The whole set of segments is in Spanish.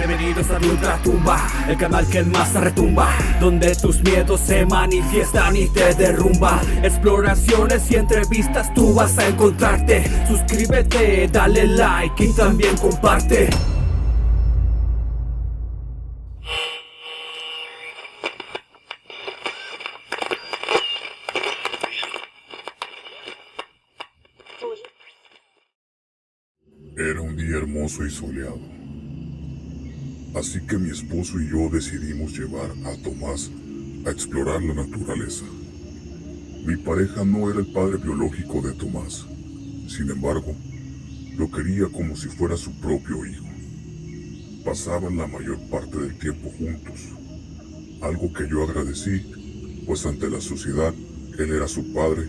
Bienvenidos a mi ultratumba, el canal que más retumba, donde tus miedos se manifiestan y te derrumba. Exploraciones y entrevistas tú vas a encontrarte. Suscríbete, dale like y también comparte. Era un día hermoso y soleado, así que mi esposo y yo decidimos llevar a Tomás a explorar la naturaleza. Mi pareja no era el padre biológico de Tomás, sin embargo, lo quería como si fuera su propio hijo. Pasaban la mayor parte del tiempo juntos, algo que yo agradecí, pues ante la sociedad él era su padre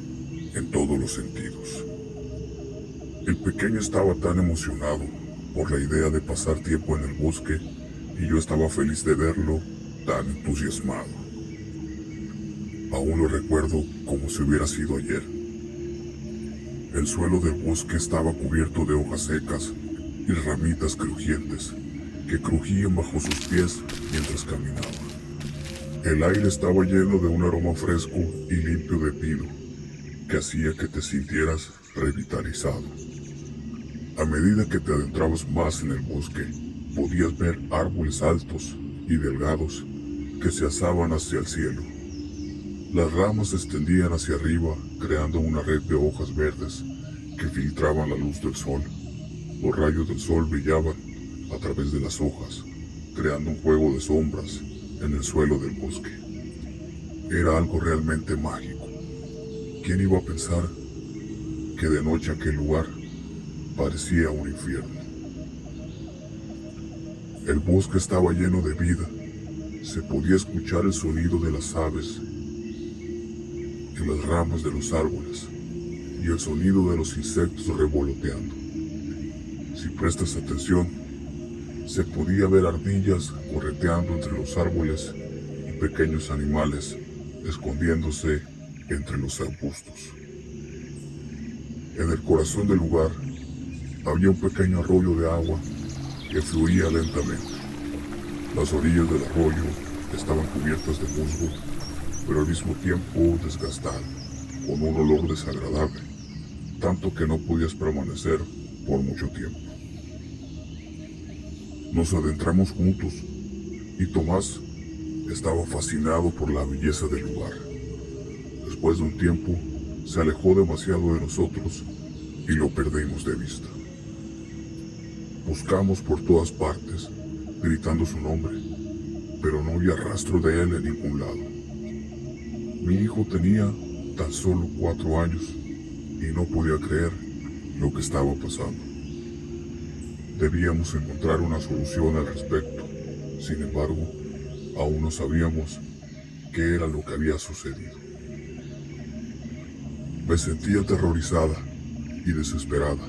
en todos los sentidos. El pequeño estaba tan emocionado por la idea de pasar tiempo en el bosque y yo estaba feliz de verlo tan entusiasmado. Aún lo recuerdo como si hubiera sido ayer. El suelo del bosque estaba cubierto de hojas secas y ramitas crujientes que crujían bajo sus pies mientras caminaba. El aire estaba lleno de un aroma fresco y limpio de pino que hacía que te sintieras revitalizado. A medida que te adentrabas más en el bosque, podías ver árboles altos y delgados que se alzaban hacia el cielo. Las ramas se extendían hacia arriba, creando una red de hojas verdes que filtraban la luz del sol. Los rayos del sol brillaban a través de las hojas, creando un juego de sombras en el suelo del bosque. Era algo realmente mágico. ¿Quién iba a pensar que de noche aquel lugar parecía un infierno? El bosque estaba lleno de vida. Se podía escuchar el sonido de las aves en las ramas de los árboles y el sonido de los insectos revoloteando. Si prestas atención, se podía ver ardillas correteando entre los árboles y pequeños animales escondiéndose entre los arbustos. En el corazón del lugar había un pequeño arroyo de agua que fluía lentamente. Las orillas del arroyo estaban cubiertas de musgo, pero al mismo tiempo desgastadas, con un olor desagradable, tanto que no podías permanecer por mucho tiempo. Nos adentramos juntos y Tomás estaba fascinado por la belleza del lugar. Después de un tiempo, se alejó demasiado de nosotros y lo perdimos de vista. Buscamos por todas partes, gritando su nombre, pero no había rastro de él en ningún lado. Mi hijo tenía tan solo 4 años y no podía creer lo que estaba pasando. Debíamos encontrar una solución al respecto. Sin embargo, aún no sabíamos qué era lo que había sucedido. Me sentía aterrorizada y desesperada.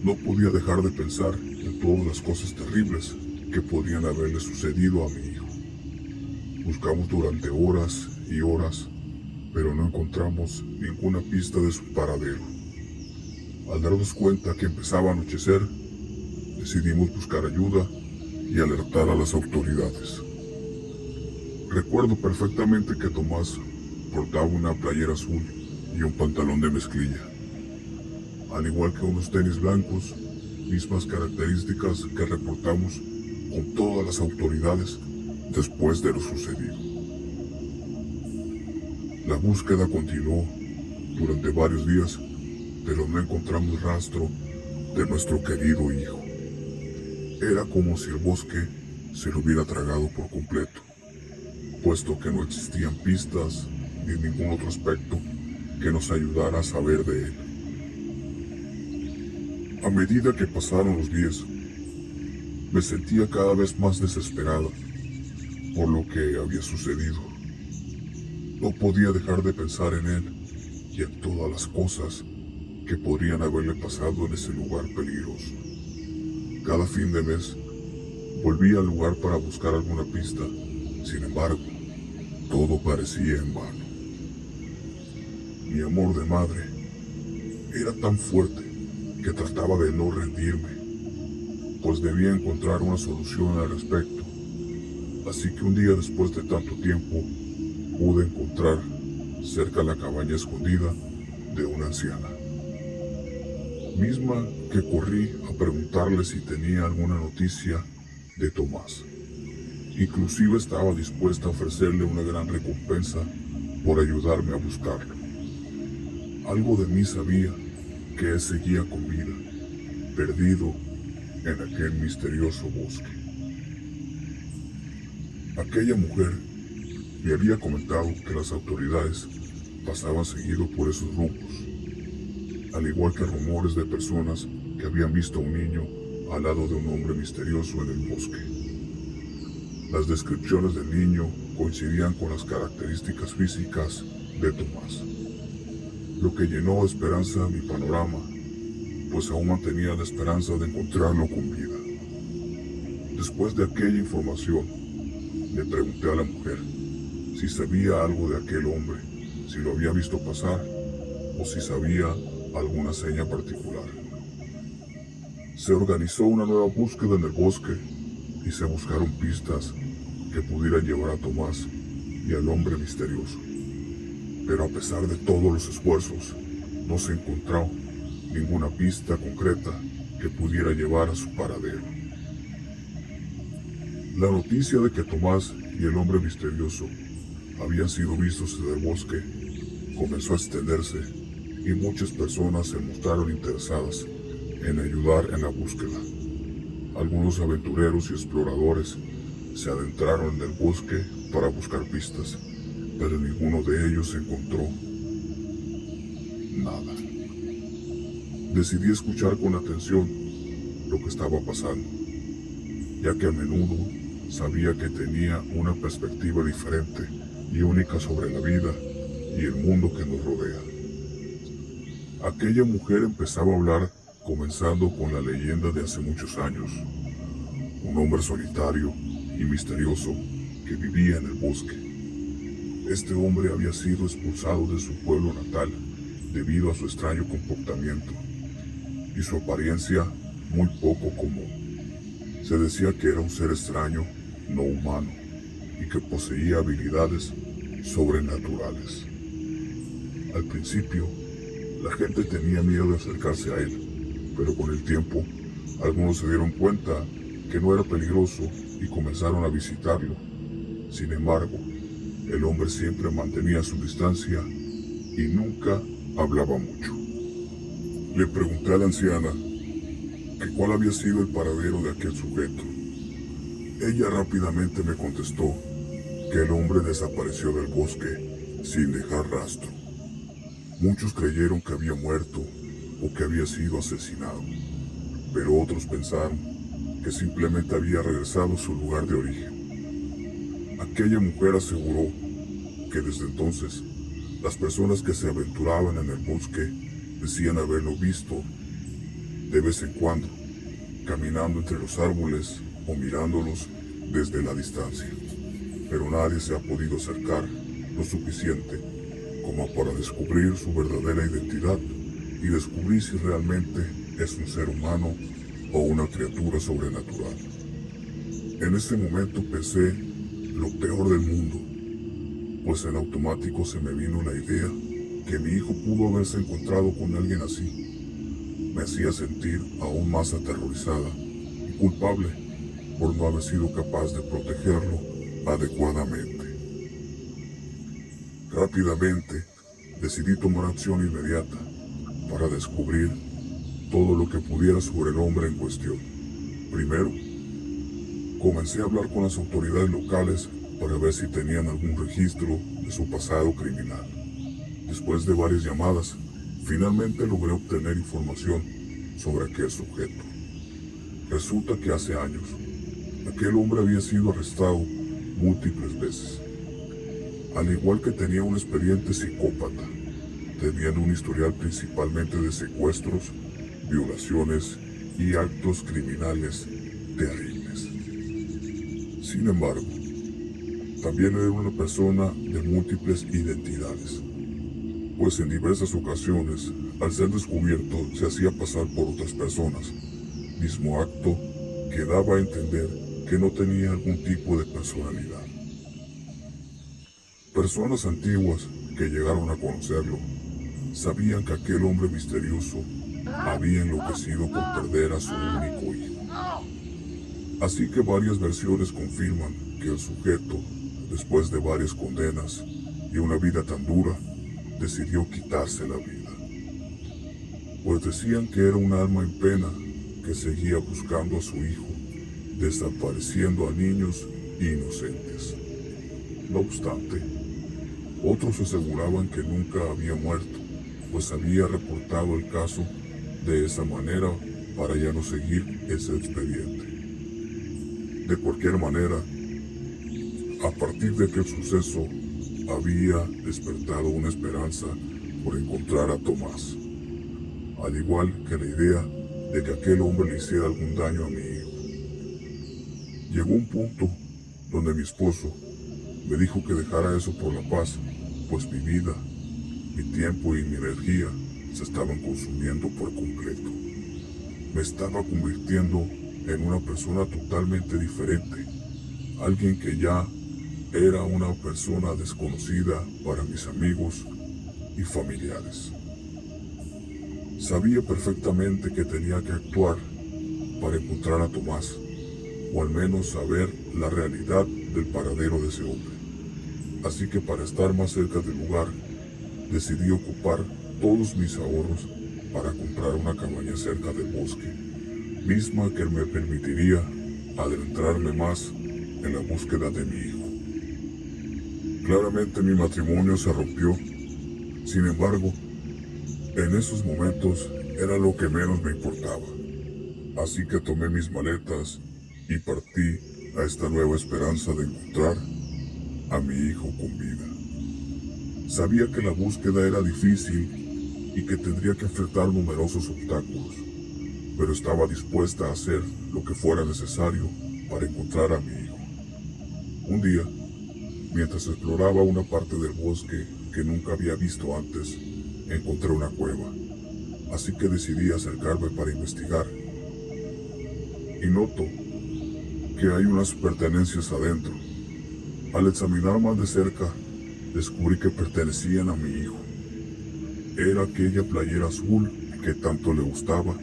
No podía dejar de pensar en todas las cosas terribles que podían haberle sucedido a mi hijo. Buscamos durante horas y horas, pero no encontramos ninguna pista de su paradero. Al darnos cuenta que empezaba a anochecer, decidimos buscar ayuda y alertar a las autoridades. Recuerdo perfectamente que Tomás portaba una playera azul y un pantalón de mezclilla, al igual que unos tenis blancos, mismas características que reportamos con todas las autoridades después de lo sucedido. La búsqueda continuó durante varios días, pero no encontramos rastro de nuestro querido hijo. Era como si el bosque se lo hubiera tragado por completo, puesto que no existían pistas ni ningún otro aspecto que nos ayudara a saber de él. A medida que pasaron los días, me sentía cada vez más desesperada por lo que había sucedido. No podía dejar de pensar en él y en todas las cosas que podrían haberle pasado en ese lugar peligroso. Cada fin de mes volvía al lugar para buscar alguna pista. Sin embargo, todo parecía en vano. Mi amor de madre era tan fuerte que trataba de no rendirme. pues debía encontrar una solución al respecto. Así que un día después de tanto tiempo, pude encontrar cerca la cabaña escondida de una anciana, misma que corrí a preguntarle si tenía alguna noticia de Tomás. Inclusive estaba dispuesta a ofrecerle una gran recompensa por ayudarme a buscarlo. Algo de mí sabía que él seguía con vida, perdido en aquel misterioso bosque. Aquella mujer me había comentado que las autoridades pasaban seguido por esos rumbos, al igual que rumores de personas que habían visto a un niño al lado de un hombre misterioso en el bosque. Las descripciones del niño coincidían con las características físicas de Tomás, lo que llenó de esperanza mi panorama, pues aún mantenía la esperanza de encontrarlo con vida. Después de aquella información, le pregunté a la mujer si sabía algo de aquel hombre, si lo había visto pasar o si sabía alguna seña particular. Se organizó una nueva búsqueda en el bosque y se buscaron pistas que pudieran llevar a Tomás y al hombre misterioso. Pero a pesar de todos los esfuerzos, no se encontró ninguna pista concreta que pudiera llevar a su paradero. La noticia de que Tomás y el hombre misterioso habían sido vistos en el bosque comenzó a extenderse y muchas personas se mostraron interesadas en ayudar en la búsqueda. Algunos aventureros y exploradores se adentraron en el bosque para buscar pistas, pero ninguno de ellos encontró nada. Decidí escuchar con atención lo que estaba pasando, ya que a menudo sabía que tenía una perspectiva diferente y única sobre la vida y el mundo que nos rodea. Aquella mujer empezaba a hablar comenzando con la leyenda de hace muchos años. Un hombre solitario y misterioso que vivía en el bosque. Este hombre había sido expulsado de su pueblo natal debido a su extraño comportamiento y su apariencia muy poco común. Se decía que era un ser extraño, no humano, y que poseía habilidades sobrenaturales. Al principio, la gente tenía miedo de acercarse a él, pero con el tiempo, algunos se dieron cuenta que no era peligroso y comenzaron a visitarlo. Sin embargo, el hombre siempre mantenía su distancia y nunca hablaba mucho. Le pregunté a la anciana que cuál había sido el paradero de aquel sujeto. Ella rápidamente me contestó que el hombre desapareció del bosque sin dejar rastro. Muchos creyeron que había muerto o que había sido asesinado, pero otros pensaron que simplemente había regresado a su lugar de origen. Aquella mujer aseguró que desde entonces las personas que se aventuraban en el bosque decían haberlo visto de vez en cuando, caminando entre los árboles o mirándolos desde la distancia, pero nadie se ha podido acercar lo suficiente como para descubrir su verdadera identidad y descubrir si realmente es un ser humano o una criatura sobrenatural. En ese momento pensé lo peor del mundo, pues en automático se me vino la idea que mi hijo pudo haberse encontrado con alguien así. Me hacía sentir aún más aterrorizada y culpable por no haber sido capaz de protegerlo adecuadamente. Rápidamente decidí tomar acción inmediata para descubrir todo lo que pudiera sobre el hombre en cuestión. Primero, comencé a hablar con las autoridades locales para ver si tenían algún registro de su pasado criminal. Después de varias llamadas, finalmente logré obtener información sobre aquel sujeto. Resulta que hace años, aquel hombre había sido arrestado múltiples veces. Al igual que tenía un expediente psicópata, teniendo un historial principalmente de secuestros, violaciones y actos criminales terribles. Sin embargo, también era una persona de múltiples identidades, pues en diversas ocasiones, al ser descubierto, se hacía pasar por otras personas, mismo acto que daba a entender que no tenía algún tipo de personalidad. Personas antiguas que llegaron a conocerlo sabían que aquel hombre misterioso había enloquecido por perder a su único hijo. Así que varias versiones confirman que el sujeto, después de varias condenas y una vida tan dura, decidió quitarse la vida. Pues decían que era un alma en pena que seguía buscando a su hijo, desapareciendo a niños inocentes. No obstante, otros aseguraban que nunca había muerto, pues había reportado el caso de esa manera para ya no seguir ese expediente. De cualquier manera, a partir de aquel suceso, había despertado una esperanza por encontrar a Tomás, al igual que la idea de que aquel hombre le hiciera algún daño a mi hijo. Llegó un punto donde mi esposo me dijo que dejara eso por la paz, pues mi vida, mi tiempo y mi energía se estaban consumiendo por completo. Me estaba convirtiendo en una persona totalmente diferente, alguien que ya era una persona desconocida para mis amigos y familiares. Sabía perfectamente que tenía que actuar para encontrar a Tomás, o al menos saber la realidad del paradero de ese hombre. Así que para estar más cerca del lugar, decidí ocupar todos mis ahorros para comprar una cabaña cerca del bosque, misma que me permitiría adentrarme más en la búsqueda de mi hijo. Claramente mi matrimonio se rompió, sin embargo, en esos momentos era lo que menos me importaba. Así que tomé mis maletas y partí a esta nueva esperanza de encontrar a mi hijo con vida. Sabía que la búsqueda era difícil y que tendría que enfrentar numerosos obstáculos, pero estaba dispuesta a hacer lo que fuera necesario para encontrar a mi hijo. Un día, mientras exploraba una parte del bosque que nunca había visto antes, encontré una cueva, así que decidí acercarme para investigar. Y noto que hay unas pertenencias adentro. Al examinar más de cerca, descubrí que pertenecían a mi hijo. Era aquella playera azul que tanto le gustaba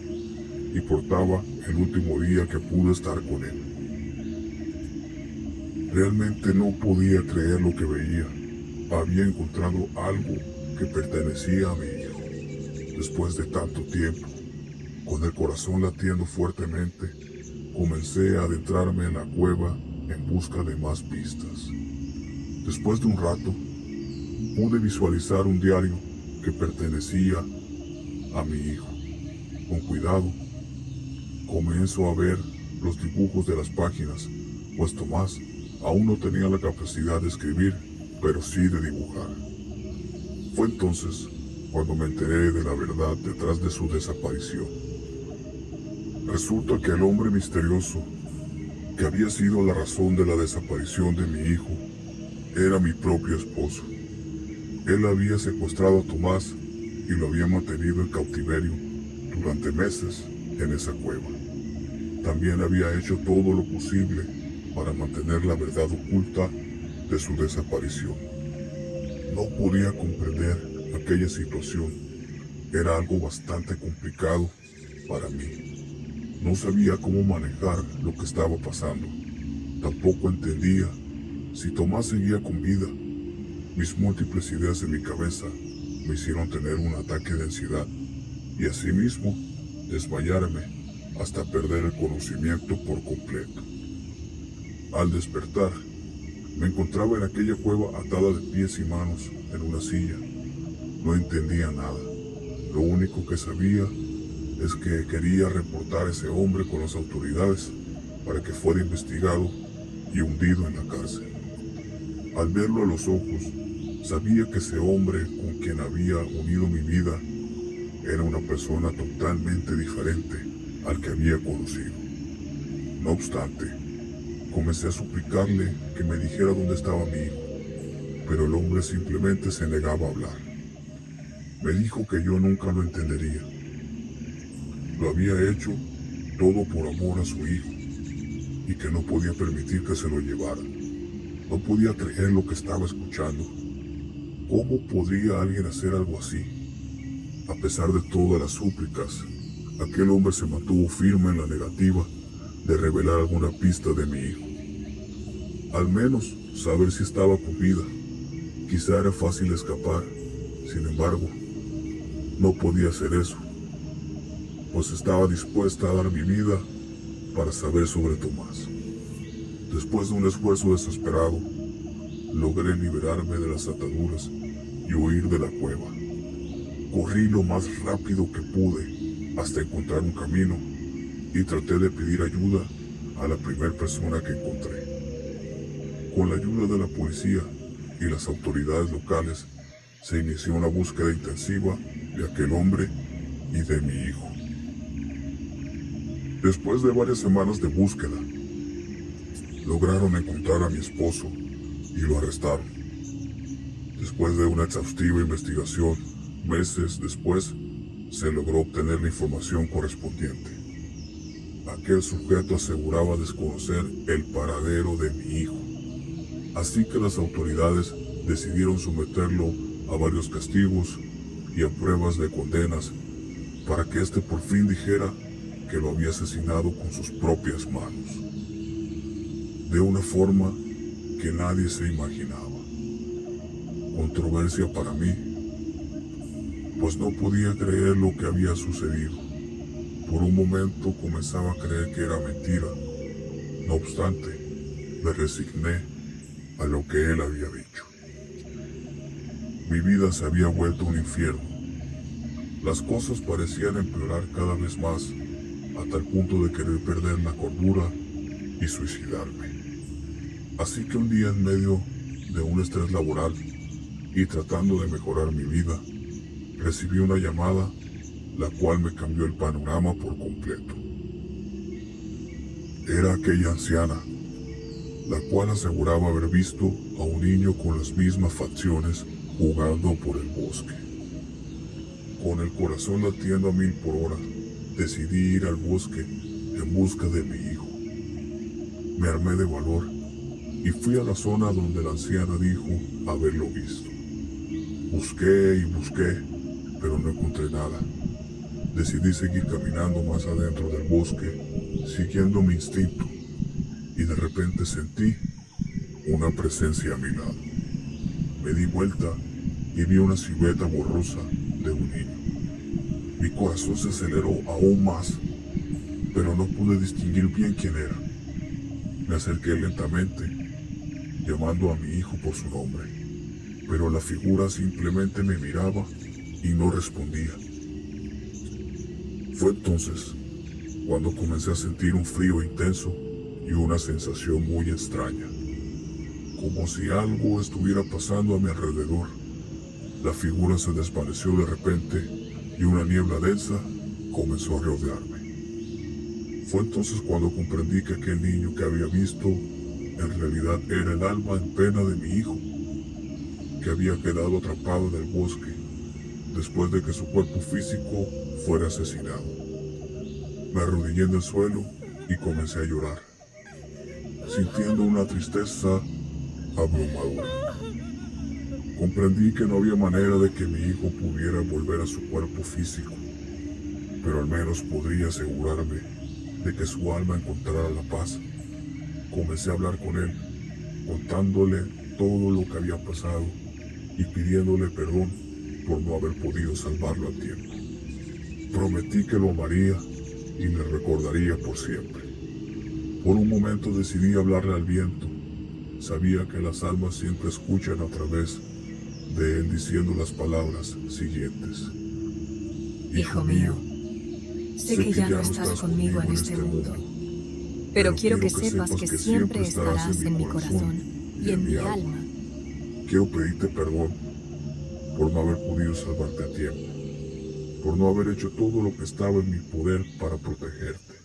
y portaba el último día que pude estar con él. Realmente no podía creer lo que veía. Había encontrado algo que pertenecía a mi hijo. Después de tanto tiempo, con el corazón latiendo fuertemente, comencé a adentrarme en la cueva en busca de más pistas. Después de un rato, pude visualizar un diario que pertenecía a mi hijo. Con cuidado, comienzo a ver los dibujos de las páginas, pues Tomás aún no tenía la capacidad de escribir, pero sí de dibujar. Fue entonces cuando me enteré de la verdad detrás de su desaparición. Resulta que el hombre misterioso que había sido la razón de la desaparición de mi hijo era mi propio esposo. Él había secuestrado a Tomás y lo había mantenido en cautiverio durante meses en esa cueva. También había hecho todo lo posible para mantener la verdad oculta de su desaparición. No podía comprender aquella situación. Era algo bastante complicado para mí. No sabía cómo manejar lo que estaba pasando. Tampoco entendía si Tomás seguía con vida. Mis múltiples ideas en mi cabeza me hicieron tener un ataque de ansiedad y asimismo desmayarme hasta perder el conocimiento por completo. Al despertar, me encontraba en aquella cueva atada de pies y manos en una silla. No entendía nada. Lo único que sabía es que quería reportar a ese hombre con las autoridades para que fuera investigado y hundido en la cárcel. Al verlo a los ojos, sabía que ese hombre con quien había unido mi vida era una persona totalmente diferente al que había conocido. No obstante, comencé a suplicarle que me dijera dónde estaba mi hijo, pero el hombre simplemente se negaba a hablar. Me dijo que yo nunca lo entendería. Lo había hecho todo por amor a su hijo, y que no podía permitir que se lo llevaran. No podía creer lo que estaba escuchando. ¿Cómo podría alguien hacer algo así? A pesar de todas las súplicas, aquel hombre se mantuvo firme en la negativa de revelar alguna pista de mi hijo. Al menos saber si estaba con vida. Quizá era fácil escapar. Sin embargo, no podía hacer eso, pues estaba dispuesta a dar mi vida para saber sobre Tomás. Después de un esfuerzo desesperado, logré liberarme de las ataduras y huir de la cueva. Corrí lo más rápido que pude hasta encontrar un camino y traté de pedir ayuda a la primera persona que encontré. Con la ayuda de la policía y las autoridades locales, se inició una búsqueda intensiva de aquel hombre y de mi hijo. Después de varias semanas de búsqueda, lograron encontrar a mi esposo y lo arrestaron. Después de una exhaustiva investigación, meses después, se logró obtener la información correspondiente. Aquel sujeto aseguraba desconocer el paradero de mi hijo, así que las autoridades decidieron someterlo a varios castigos y a pruebas de condenas para que éste por fin dijera que lo había asesinado con sus propias manos, de una forma que nadie se imaginaba. Controversia para mí, pues no podía creer lo que había sucedido. Por un momento comenzaba a creer que era mentira. No obstante, me resigné a lo que él había dicho. Mi vida se había vuelto un infierno. Las cosas parecían empeorar cada vez más, hasta el punto de querer perder la cordura y suicidarme. Así que un día, en medio de un estrés laboral y tratando de mejorar mi vida, recibí una llamada, la cual me cambió el panorama por completo. Era aquella anciana, la cual aseguraba haber visto a un niño con las mismas facciones jugando por el bosque. Con el corazón latiendo a 1000 por hora, decidí ir al bosque en busca de mi hijo. Me armé de valor y fui a la zona donde la anciana dijo haberlo visto. Busqué y busqué, pero no encontré nada. Decidí seguir caminando más adentro del bosque, siguiendo mi instinto, y de repente sentí una presencia a mi lado. Me di vuelta y vi una silueta borrosa de un niño. Mi corazón se aceleró aún más, pero no pude distinguir bien quién era. Me acerqué lentamente, llamando a mi hijo por su nombre, pero la figura simplemente me miraba y no respondía. Fue entonces cuando comencé a sentir un frío intenso y una sensación muy extraña, como si algo estuviera pasando a mi alrededor. La figura se desvaneció de repente y una niebla densa comenzó a rodearme. Fue entonces cuando comprendí que aquel niño que había visto en realidad era el alma en pena de mi hijo, que había quedado atrapado en el bosque después de que su cuerpo físico fuera asesinado. Me arrodillé en el suelo y comencé a llorar, sintiendo una tristeza abrumadora. Comprendí que no había manera de que mi hijo pudiera volver a su cuerpo físico, pero al menos podría asegurarme de que su alma encontrara la paz. Comencé a hablar con él, contándole todo lo que había pasado y pidiéndole perdón por no haber podido salvarlo a tiempo. Prometí que lo amaría y le recordaría por siempre. Por un momento decidí hablarle al viento. Sabía que las almas siempre escuchan a través de él diciendo las palabras siguientes. Hijo mío, sé que ya no estás conmigo en este mundo, pero quiero que sepas que siempre estarás en mi corazón y en mi alma. Quiero pedirte perdón por no haber podido salvarte a tiempo, por no haber hecho todo lo que estaba en mi poder para protegerte.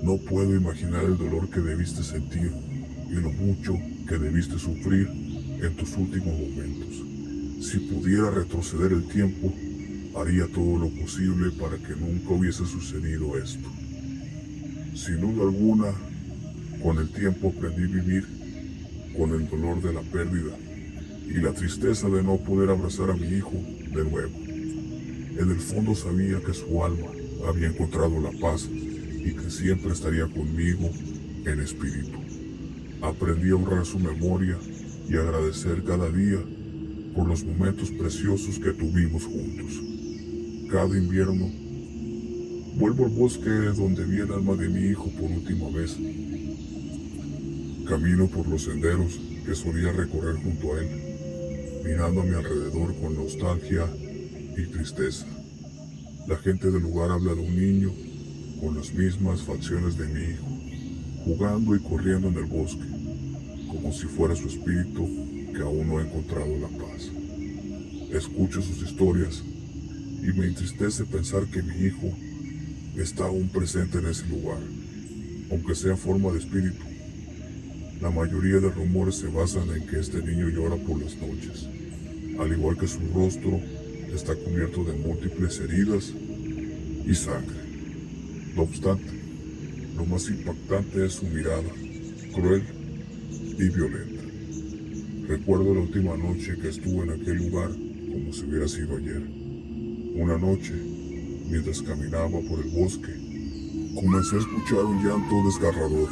No puedo imaginar el dolor que debiste sentir y lo mucho que debiste sufrir en tus últimos momentos. Si pudiera retroceder el tiempo, haría todo lo posible para que nunca hubiese sucedido esto. Sin duda alguna, Con el tiempo aprendí a vivir con el dolor de la pérdida y la tristeza de no poder abrazar a mi hijo de nuevo. En el fondo sabía que su alma había encontrado la paz y que siempre estaría conmigo en espíritu. Aprendí a honrar su memoria y agradecer cada día por los momentos preciosos que tuvimos juntos. Cada invierno vuelvo al bosque donde vi el alma de mi hijo por última vez. Camino por los senderos que solía recorrer junto a él, mirando a mi alrededor con nostalgia y tristeza. La gente del lugar habla de un niño con las mismas facciones de mi hijo, jugando y corriendo en el bosque, como si fuera su espíritu que aún no ha encontrado la paz. Escucho sus historias y me entristece pensar que mi hijo está aún presente en ese lugar, aunque sea forma de espíritu. La mayoría de rumores se basan en que este niño llora por las noches, al igual que su rostro está cubierto de múltiples heridas y sangre. No obstante, lo más impactante es su mirada, cruel y violenta. Recuerdo la última noche que estuve en aquel lugar como si hubiera sido ayer. Una noche, mientras caminaba por el bosque, comencé a escuchar un llanto desgarrador.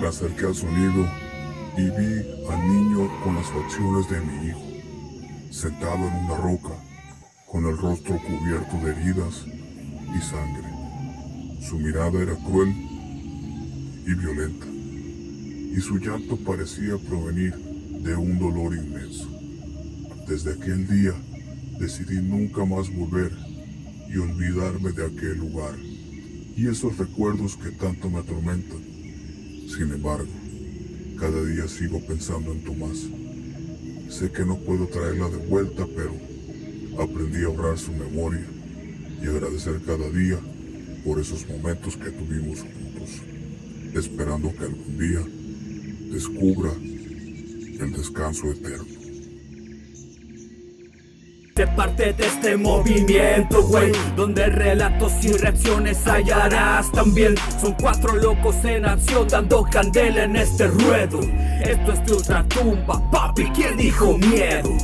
Me acerqué al sonido y vi al niño con las facciones de mi hijo, sentado en una roca, con el rostro cubierto de heridas y sangre. Su mirada era cruel y violenta, y su llanto parecía provenir de un dolor inmenso. Desde aquel día decidí nunca más volver y olvidarme de aquel lugar y esos recuerdos que tanto me atormentan. Sin embargo, cada día sigo pensando en Tomás. Sé que no puedo traerla de vuelta, pero aprendí a honrar su memoria y agradecer cada día por esos momentos que tuvimos juntos, esperando que algún día descubra el descanso eterno. Sé parte de este movimiento, güey, donde relatos y reacciones hallarás también. Son 4 locos en acción dando candela en este ruedo. Esto es de ultratumba, papi, ¿quién dijo miedo?